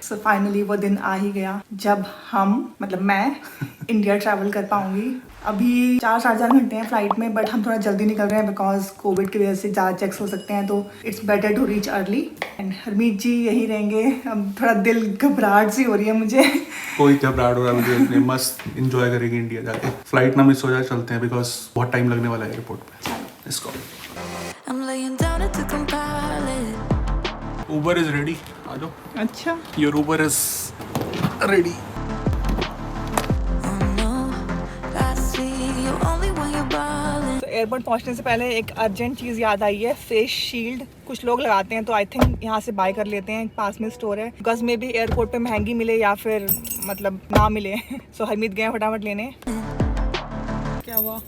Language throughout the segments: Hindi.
सो फाइनली वो दिन आ ही गया जब मैं इंडिया ट्रैवल कर पाऊंगी। अभी 4-4.5 घंटे हैं फ्लाइट में, बट हम थोड़ा जल्दी निकल रहे हैं बिकॉज कोविड की वजह से ज़्यादा चेक्स हो सकते हैं, तो it's better to reach early. And Harmeet ji यहीं रहेंगे। अब थोड़ा दिल घबराहट सी हो रही है मुझे। कोई घबराहट हो रहा है मुझे, अपने मस्त इंजॉय करेंगे इंडिया जाके। फ्लाइट ना मिस हो जाए, चलते हैं बिकॉज बहुत टाइम लगने वाला है एयरपोर्ट पे। Let's go. Uber is ready, आ जाओ। अच्छा, your Uber is ready. Airport पहुंचने से पहले एक अर्जेंट चीज़ याद आई है, फेस शील्ड। कुछ लोग लगाते हैं, तो आई थिंक यहाँ से बाय कर लेते हैं, पास में स्टोर है। बिकॉज मे भी एयरपोर्ट पे महंगी मिले या फिर ना मिले। सो हरमीत गए फटाफट लेने। क्या हुआ?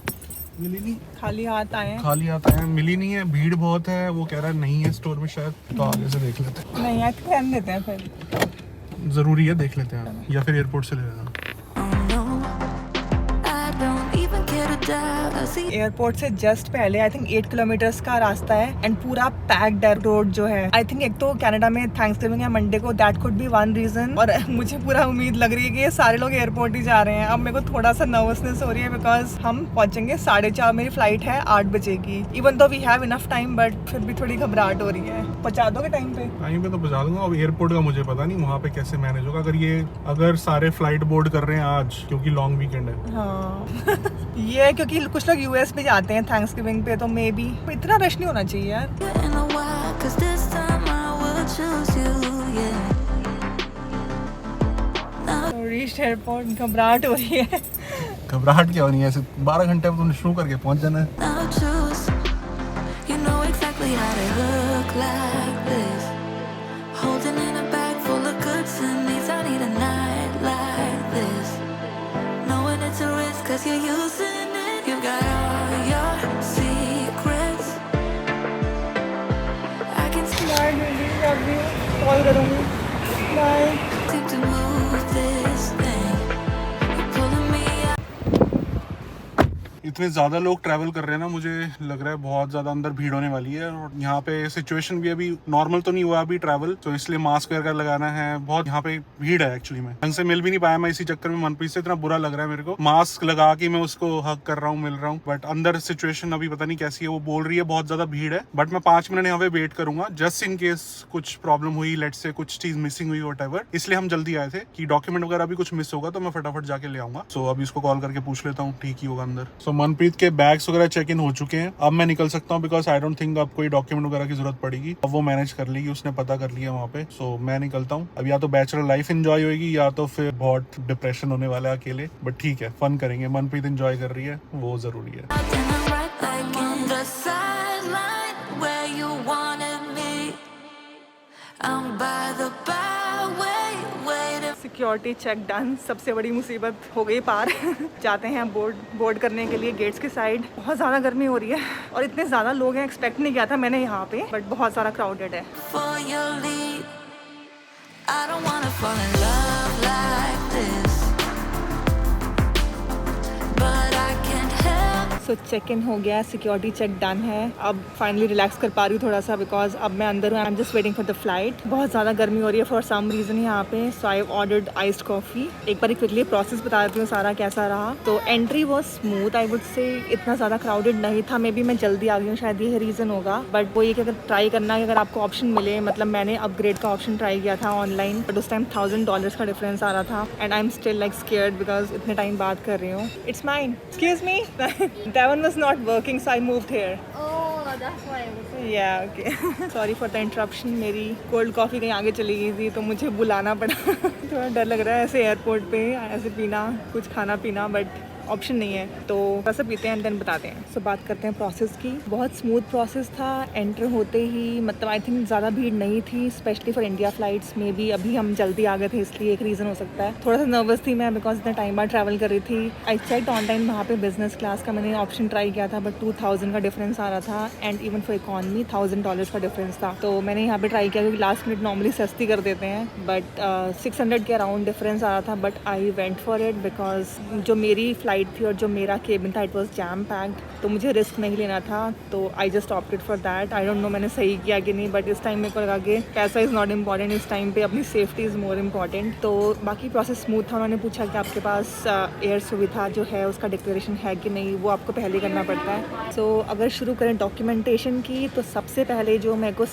मिली नहीं, खाली हाथ आए हैं। खाली आता है, मिली नहीं है, भीड़ बहुत है। वो कह रहा है नहीं है स्टोर में शायद, तो आगे से देख लेते हैं। नहीं, आई थिंक रहने देते हैं फिर। जरूरी है, देख लेते हैं, या फिर एयरपोर्ट से ले लेना। एयरपोर्ट से जस्ट पहले आई थिंक 8 किलोमीटर्स का रास्ता है एंड पूरा पैक्ड रोड जो है। आई थिंक एक तो कनाडा में थैंक्सगिविंग है मंडे को, that could be one reason. और मुझे पूरा उम्मीद लग रही है कि ये सारे लोग एयरपोर्ट ही जा रहे हैं। अब मेरे को थोड़ा सा नर्वसनेस हो रही है बिकॉज हम पहुंचेंगे 4:30, मेरी फ्लाइट है 8 बजे की। Even though we have enough time, but फिर भी थोड़ी घबराहट हो रही है। पहुंचा दोगे टाइम पे? टाइम पे तो पहुंचा दूंगा। अब एयरपोर्ट का मुझे पता नहीं वहाँ पे कैसे मैनेज होगा। अगर सारे फ्लाइट बोर्ड कर रहे हैं आज, क्योंकि लॉन्ग वीकेंड है। हाँ ये है क्योंकि कुछ लोग यूएस में जाते हैं थैंक्सगिविंग पे, तो मे बी इतना रश नहीं होना चाहिए यार। रीच्ड एयरपोर्ट, घबराहट हो रही है। घबराहट क्या होनी है, ऐसे 12 घंटे में तुमने शुरू करके पहुंच जाना है। कॉल करूँगी। बाय। इतने ज़्यादा लोग ट्रैवल कर रहे हैं ना, मुझे लग रहा है बहुत ज़्यादा अंदर भीड़ होने वाली है। और यहाँ पे सिचुएशन भी अभी नॉर्मल तो नहीं हुआ अभी ट्रैवल, तो इसलिए मास्क वगैरह लगाना है। बहुत यहाँ पे भीड़ है एक्चुअली। में ढंग से मिल भी नहीं पाया मैं इसी चक्कर में। मनप्रीत से इतना बुरा लग रहा है मेरे को। मास्क लगा के मैं उसको हक कर रहा हूँ, मिल रहा हूँ, बट अंदर सिचुएशन अभी पता नहीं कैसी है। वो बोल रही है बहुत ज़्यादा भीड़ है, बट मैं 5 मिनट यहाँ पे वेट करूंगा जस्ट इन केस कुछ प्रॉब्लम हुई, लेट्स से कुछ चीज़ मिसिंग हुई व्हाटएवर। इसलिए हम जल्दी आए थे कि डॉक्यूमेंट वगैरह भी कुछ मिस होगा तो मैं फटाफट जाके ले आऊंगा। सो अभी इसको कॉल करके पूछ लेता हूँ, ठीक ही होगा अंदर। सो मनप्रीत के बैग्स वगैरह चेक इन हो चुके हैं। अब मैं निकल सकता हूँ बिकॉज आई डोंट थिंक अब कोई डॉक्यूमेंट वगैरह की जरूरत पड़ेगी। अब वो मैनेज कर लेगी, उसने पता कर लिया वहाँ पे। सो मैं निकलता हूँ। अब या तो बैचलर लाइफ एंजॉय होगी या तो फिर बहुत डिप्रेशन होने वाला है अकेले, बट ठीक है, फन करेंगे। मनप्रीत एंजॉय कर रही है, वो जरूरी है। सिक्योरिटी चेक डन, सबसे बड़ी मुसीबत हो गई पार। जाते हैं बोर्ड करने के लिए गेट्स की साइड। बहुत ज़्यादा गर्मी हो रही है और इतने ज़्यादा लोग हैं, एक्सपेक्ट नहीं किया था मैंने यहाँ पे, बट बहुत सारा क्राउडेड है। सो चेक इन हो गया, सिक्योरिटी चेक डन है। अब फाइनली रिलैक्स कर पा रही हूँ थोड़ा सा बिकॉज अब मैं अंदर हूँ। I am just waiting for the flight. बहुत ज़्यादा गर्मी हो रही है फॉर सम रीज़न यहाँ पे। सो आई ऑर्डर्ड आइस्ड कॉफ़ी। एक बार क्विकली प्रोसेस बता देती हूँ सारा कैसा रहा। तो entry was smooth, I would say. इतना ज़्यादा क्राउडेड नहीं था। मे बी मैं जल्दी आ गई हूँ, शायद ये रीज़न होगा। बट वो ये कि अगर ट्राई करना है, अगर आपको ऑप्शन मिले, मैंने अपग्रेड का ऑप्शन ट्राई किया था ऑनलाइन, बट उस टाइम $1000 का डिफरेंस आ रहा था। And I am still like scared because इतने टाइम बात कर रही हूँ। It's mine, excuse me. That one was not working, so I moved here. Oh, that's why I was saying. Yeah, okay. Sorry for the interruption. मेरी कोल्ड कॉफ़ी कहीं आगे चली गई थी तो मुझे बुलाना पड़ा। थोड़ा डर लग रहा है ऐसे एयरपोर्ट पे ऐसे पीना, कुछ खाना पीना, बट ऑप्शन नहीं है तो वैसे पीते हैं देन बताते हैं। सो बात करते हैं प्रोसेस की। बहुत स्मूथ प्रोसेस था। एंटर होते ही आई थिंक ज़्यादा भीड़ नहीं थी, स्पेशली फॉर इंडिया फ्लाइट्स में भी। अभी हम जल्दी आ गए थे इसलिए एक रीज़न हो सकता है। थोड़ा सा नर्वस थी मैं बिकॉज इतना टाइम बाद ट्रैवल कर रही थी। आई चेक्ड ऑनलाइन, वहाँ पे बिजनेस क्लास का मैंने ऑप्शन ट्राई किया था, बट 2000 का डिफरेंस आ रहा था। एंड इवन फॉर इकॉनमी $1000 का डिफरेंस था। तो मैंने यहाँ पे ट्राई किया क्योंकि लास्ट मिनट नॉर्मली सस्ती कर देते हैं, बट 600 के अराउंड डिफरेंस आ रहा था। But I went for it because जो मेरी फ्लाइट फ़्लाइट थी और जो मेरा केबिन था इट वाज जैम पैक्ड, तो मुझे रिस्क नहीं लेना था, तो I just opted for that. I don't no मैंने सही किया कि नहीं, बट इस टाइम मेरे को लगा कि पैसा इज़ नॉट इम्पॉर्टेंट, इस टाइम पे अपनी सेफ्टी इज़ मोर इम्पॉर्टेंट। तो बाकी प्रोसेस स्मूथ था। उन्होंने पूछा कि आपके पास एयर सुविधा जो है उसका डिक्लेरेशन है कि नहीं, वो आपको पहले करना पड़ता है। सो अगर शुरू करें डॉक्यूमेंटेशन की, तो सबसे पहले जो मेरे को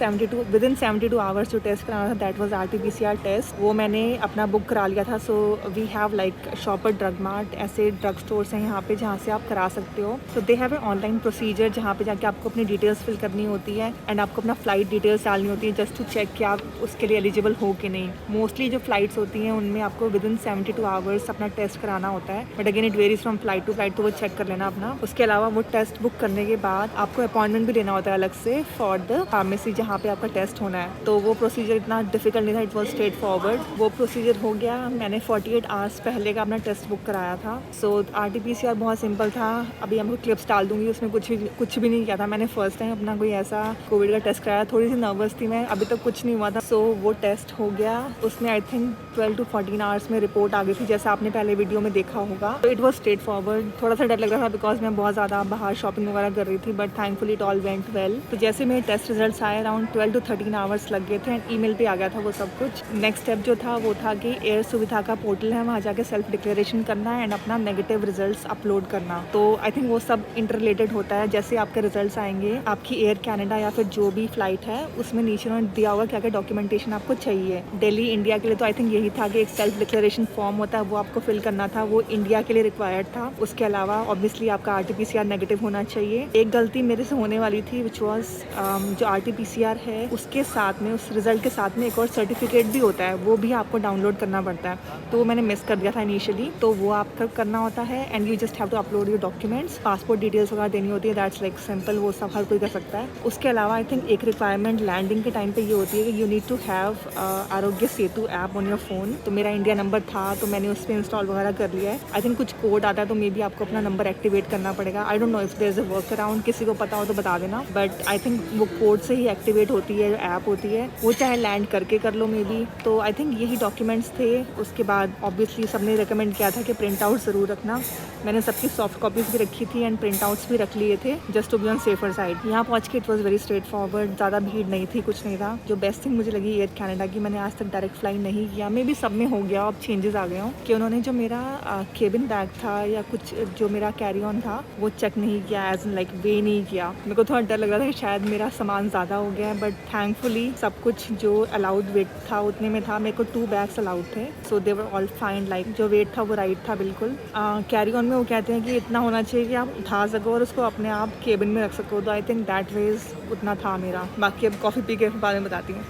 विदिन 72 आवर्स जो टेस्ट कराना था दैट वाज RT-PCR टेस्ट। वो मैंने अपना बुक करा लिया था। So we have like Shopper's Drug Mart, ऐसे ड्रग स्टोर्स हैं यहाँ पे जहाँ से आप करा सकते हो। तो they have a online procedure जहाँ पे जाके आपको अपनी डिटेल्स फिल करनी होती है एंड आपको अपना फ़्लाइट डिटेल्स डालनी होती है जस्ट टू चेक कि आप उसके लिए एलिजिबल हो कि नहीं। मोस्टली जो फ़्लाइट्स होती हैं उनमें आपको विदिन 72 आवर्स अपना टेस्ट कराना होता है, but again it varies from flight to flight, तो वो चेक कर लेना अपना। उसके अलावा वो टेस्ट बुक करने के बाद आपको अपॉइंटमेंट भी लेना होता है अलग से फॉर द फार्मेसी जहाँ पे आपका टेस्ट होना है। तो वो प्रोसीजर इतना डिफिकल्ट नहीं था, इट वॉज स्ट्रेट फॉरवर्ड। वो प्रोसीजर हो गया। मैंने 48 आवर्स पहले का अपना टेस्ट बुक कराया था। सो RT-PCR बहुत सिंपल था। अभी आपको क्लिप्स डाल दूंगी, उसमें कुछ भी नहीं किया था। मैंने फर्स्ट टाइम अपना कोई ऐसा कोविड का टेस्ट कराया, थोड़ी सी नर्वस थी मैं, अभी तक कुछ नहीं हुआ था। सो वो टेस्ट हो गया। उसमें आई थिंक 12 to 14 आवर्स में रिपोर्ट आ गई थी, जैसा आपने पहले वीडियो में देखा होगा। तो इट वॉज स्ट्रेट फॉरवर्ड। थोड़ा सा डर लग रहा था बिकॉज मैं बहुत ज़्यादा बाहर शॉपिंग वगैरह कर रही थी, but thankfully it all went well. तो जैसे मेरे टेस्ट रिजल्ट्स आए अराउंड 12 to 13 आवर्स लग गए थे एंड ईमेल पे आ गया था वो सब कुछ। नेक्स्ट स्टेप जो था वो था कि एयर सुविधा का पोर्टल है, वहाँ जाके सेल्फ डिक्लेरेशन करना है एंड अपना नेगेटिव रिजल्ट्स अपलोड करना। तो आई थिंक वो सब इंटररिलेटेड होता है। जैसे आपके रिजल्ट्स आएंगे, आपकी एयर कैनेडा या फिर जो भी फ्लाइट है उसमें नीचे उन्होंने दिया होगा क्या क्या डॉक्यूमेंटेशन आपको चाहिए। दिल्ली इंडिया के लिए तो आई थिंक यही था कि एक सेल्फ डिक्लेरेशन फॉर्म होता है, वो आपको फिल करना था, वो इंडिया के लिए रिक्वायर्ड था। उसके अलावा ऑब्वियसली आपका RT-PCR नेगेटिव होना चाहिए। एक गलती मेरे से होने वाली थी विच वॉज जो RT-PCR है उसके साथ में, उस रिजल्ट के साथ में एक और सर्टिफिकेट भी होता है, वो भी आपको डाउनलोड करना पड़ता है। तो वो मैंने मिस कर दिया था इनिशियली, तो वो आपका करना होता है and you just have to upload your documents. Passport details वगैरह देनी होती है, दैट्स लाइक सिंपल, वो सब हर कोई कर सकता है। उसके अलावा आई थिंक एक रिक्वायरमेंट लैंडिंग के टाइम पे ये होती है कि you need to have Aarogya Setu app on your phone. तो मेरा इंडिया नंबर था तो मैंने उस पर इंस्टॉल वगैरह कर लिया है। आई थिंक कुछ कोड आता है तो मे बी आपको अपना नंबर एक्टिवेट करना पड़ेगा। I don't know if there is a workaround, किसी को पता हो तो बता देना, बट आई थिंक वो कोड से ही एक्टिवेट होती है, ऐप होती है, वो चाहे लैंड करके कर लो मे बी। तो आई थिंक यही डॉक्यूमेंट्स थे। उसके बाद ऑब्वियसली सबने रिकमेंड किया था कि प्रिंट आउट ज़रूर रखना। मैंने सबकी सॉफ्ट कॉपीज़ भी रखी थी एंड प्रिंट आउट्स भी रख लिए थे just to be on safer side. यहाँ पहुँच के it was very straightforward, ज़्यादा भीड़ नहीं थी, कुछ नहीं था। जो बेस्ट थिंग मुझे लगी एयर कैनेडा की, मैंने आज तक डायरेक्ट फ्लाइट नहीं किया, मे बी सब में हो गया, अब चेंजेस आ गए हों, कि उन्होंने जो मेरा केबिन बैग था या कुछ जो मेरा कैरी ऑन था वो चेक नहीं किया, एज इन लाइक वे नहीं किया। मेरे को थोड़ा डर लग रहा था कि शायद मेरा सामान ज़्यादा हो गया है, बट थैंकफुली सब कुछ जो अलाउड वेट था उतने में था। मेरे को 2 बैग्स अलाउड थे, सो दे वर ऑल फाइन, लाइक जो वेट था वो राइट था बिल्कुल। कैरी ऑन में वो कहते हैं कि इतना होना चाहिए कि आप उठा सको और उसको अपने आप केबिन में रख सको, तो आई थिंक दैट वेज उतना था मेरा। बाकी अब कॉफ़ी पी के बारे में बताती हूँ।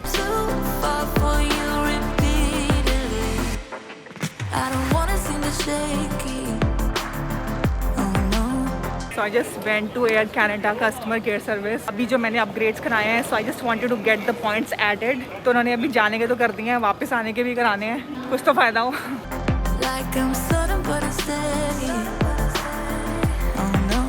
So I just went to Air Canada customer care service. अभी जो मैंने अपग्रेड्स कराए हैं, so I just wanted to get the points added. तो उन्होंने अभी जाने के तो कर दिए हैं, वापस आने के भी कराने हैं, कुछ तो फ़ायदा हो। Like I'm sudden but I'm steady. Oh no.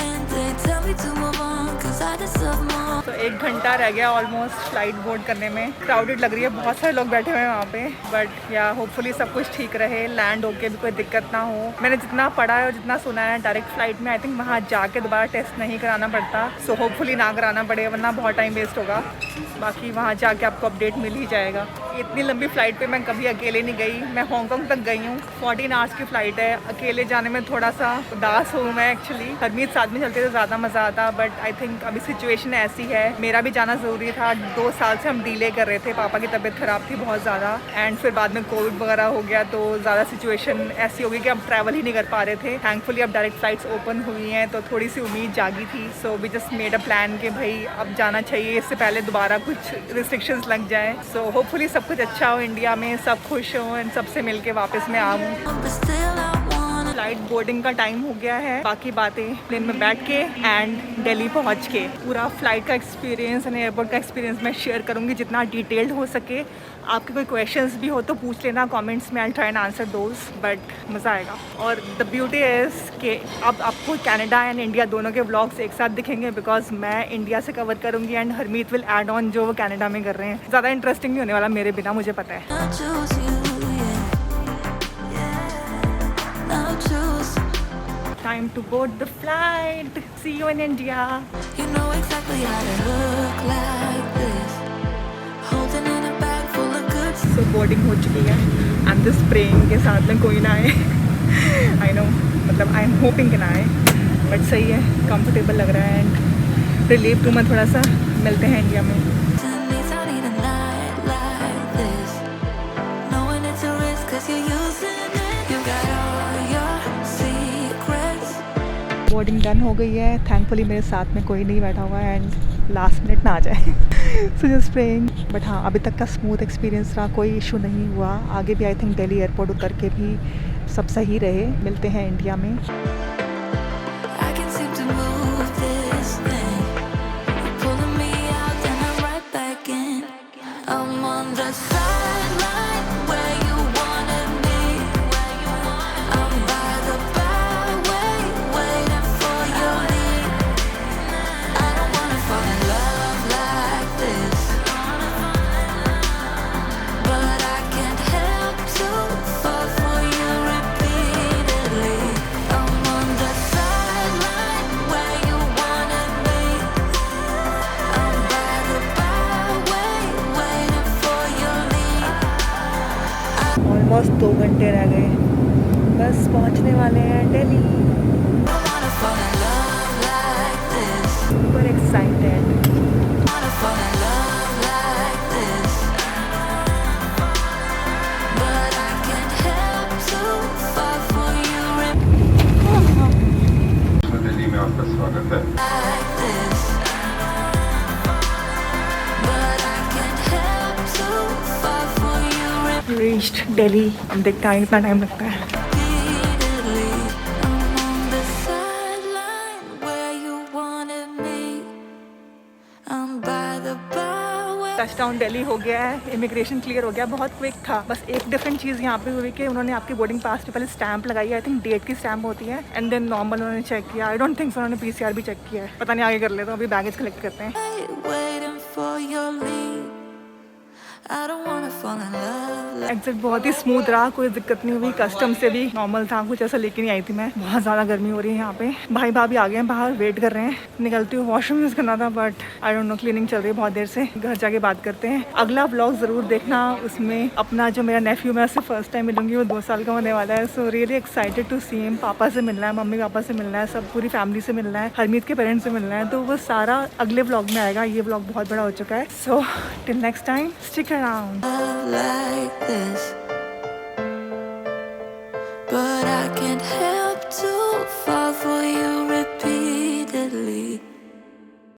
And they tell me to move on 'cause I deserve more. तो 1 घंटा रह गया ऑलमोस्ट फ्लाइट बोर्ड करने में। क्राउडेड लग रही है, बहुत सारे लोग बैठे हुए हैं वहाँ पे, बट या होपफुली सब कुछ ठीक रहे, लैंड होके भी कोई दिक्कत ना हो। मैंने जितना पढ़ा है और जितना सुना है डायरेक्ट फ्लाइट में आई थिंक वहाँ जाके दोबारा टेस्ट नहीं कराना पड़ता, सो होपफुली ना कराना पड़े, वरना बहुत टाइम वेस्ट होगा। बाकी वहाँ जाके आपको अपडेट मिल ही जाएगा। इतनी लंबी फ़्लाइट पे मैं कभी अकेले नहीं गई। मैं हांगकांग तक गई हूँ, 14 आवर्स की फ़्लाइट है। अकेले जाने में थोड़ा सा उदास हूँ मैं एक्चुअली। हरमीत साथ में चलते तो ज़्यादा मज़ा आता, बट आई थिंक अभी सिचुएशन ऐसी है, मेरा भी जाना ज़रूरी था। 2 साल से हम डिले कर रहे थे, पापा की तबीयत ख़राब थी बहुत ज़्यादा, एंड फिर बाद में कोविड वगैरह हो गया, तो ज़्यादा सिचुएशन ऐसी हो गई कि अब ट्रैवल ही नहीं कर पा रहे थे। थैंकफुली अब डायरेक्ट फ़्लाइट्स ओपन हुई हैं, तो थोड़ी सी उम्मीद जागी थी। So we just made a plan कि भाई अब जाना चाहिए, इससे पहले दोबारा कुछ रिस्ट्रिक्शंस लग जाए। सो होपफुली सब कुछ अच्छा हो, इंडिया में सब खुश हों एंड सबसे मिल के वापस मैं आऊँ। फ्लाइट बोर्डिंग का टाइम हो गया है, बाकी बातें प्लेन में बैठ के एंड दिल्ली पहुंच के पूरा फ्लाइट का एक्सपीरियंस एंड एयरपोर्ट का एक्सपीरियंस मैं शेयर करूंगी जितना डिटेल्ड हो सके। आपके कोई क्वेश्चंस भी हो तो पूछ लेना कमेंट्स में, I try and answer those, but मज़ा आएगा। और द ब्यूटी इज़ कि अब आपको कनाडा एंड इंडिया दोनों के व्लॉग्स एक साथ दिखेंगे, बिकॉज मैं इंडिया से कवर करूँगी and Harmeet will add on जो वो कनाडा में कर रहे हैं। ज़्यादा इंटरेस्टिंग नहीं होने वाला मेरे बिना, मुझे पता है। choose. Time to board the flight. See you in India. You know exactly how to look like this. Holding in a bag full of goods. So boarding हो चुकी है. I'm just praying के साथ में कोई ना आए. I know, मतलब I'm hoping कि ना आए. But सही है, comfortable लग रहा है and relief टू मैं थोड़ा सा मिलते हैं इंडिया में. बोर्डिंग डन हो गई है. थैंकफुली मेरे साथ में कोई नहीं बैठा हुआ है एंड लास्ट मिनट ना आ जाए. So just praying. बट हाँ, अभी तक का स्मूथ एक्सपीरियंस रहा, कोई इशू नहीं हुआ. आगे भी आई थिंक दिल्ली एयरपोर्ट उतर के भी सब सही रहे. मिलते हैं इंडिया में. ऑलमोस्ट 2 घंटे रह गए. बस पहुंचने वाले हैं दिल्ली. Super excited. दिल्ली में आपका स्वागत है. Reached Delhi. अब देखते हैं कितना टाइम लगता है. टचडाउन दिल्ली हो गया है. इमिग्रेशन क्लियर हो गया. बहुत क्विक था. बस एक डिफरेंट चीज़ यहाँ पे हुई कि उन्होंने आपकी बोर्डिंग पास पे पहले स्टैंप लगाई है. आई थिंक डेट की स्टैंप होती है एंड देन नॉर्मल उन्होंने चेक किया. आई डोंट थिंक उन्होंने PCR भी चेक किया है. पता नहीं, आगे कर लेते हैं. अभी बैगेज कलेक्ट करते हैं. एग्जिट बहुत ही स्मूथ रहा. कोई दिक्कत नहीं हुई. कस्टम से भी नॉर्मल था. कुछ ऐसा लेके नहीं आई थी मैं. बहुत ज़्यादा गर्मी हो रही है यहाँ पे. भाई भाभी आ गए हैं बाहर, वेट कर रहे हैं. निकलती हूँ. वॉशरूम यूज़ करना था but I don't no, cleaning चल रही है बहुत देर से. घर जाके बात करते हैं. अगला व्लॉग ज़रूर देखना. उसमें अपना जो मेरा नेफ्यू, मैं उससे फर्स्ट टाइम मिलूंगी. वो 2 साल का होने वाला है. So really excited to see him. पापा से मिलना है, मम्मी पापा से मिलना है, सब पूरी फैमिली से मिलना है, हरमीत के पेरेंट्स से मिलना है. तो वो सारा अगले व्लॉग में आएगा. ये व्लॉग बहुत बड़ा हो चुका है. So till next time, stick around. Like this, but I can't help to fall for you repeatedly.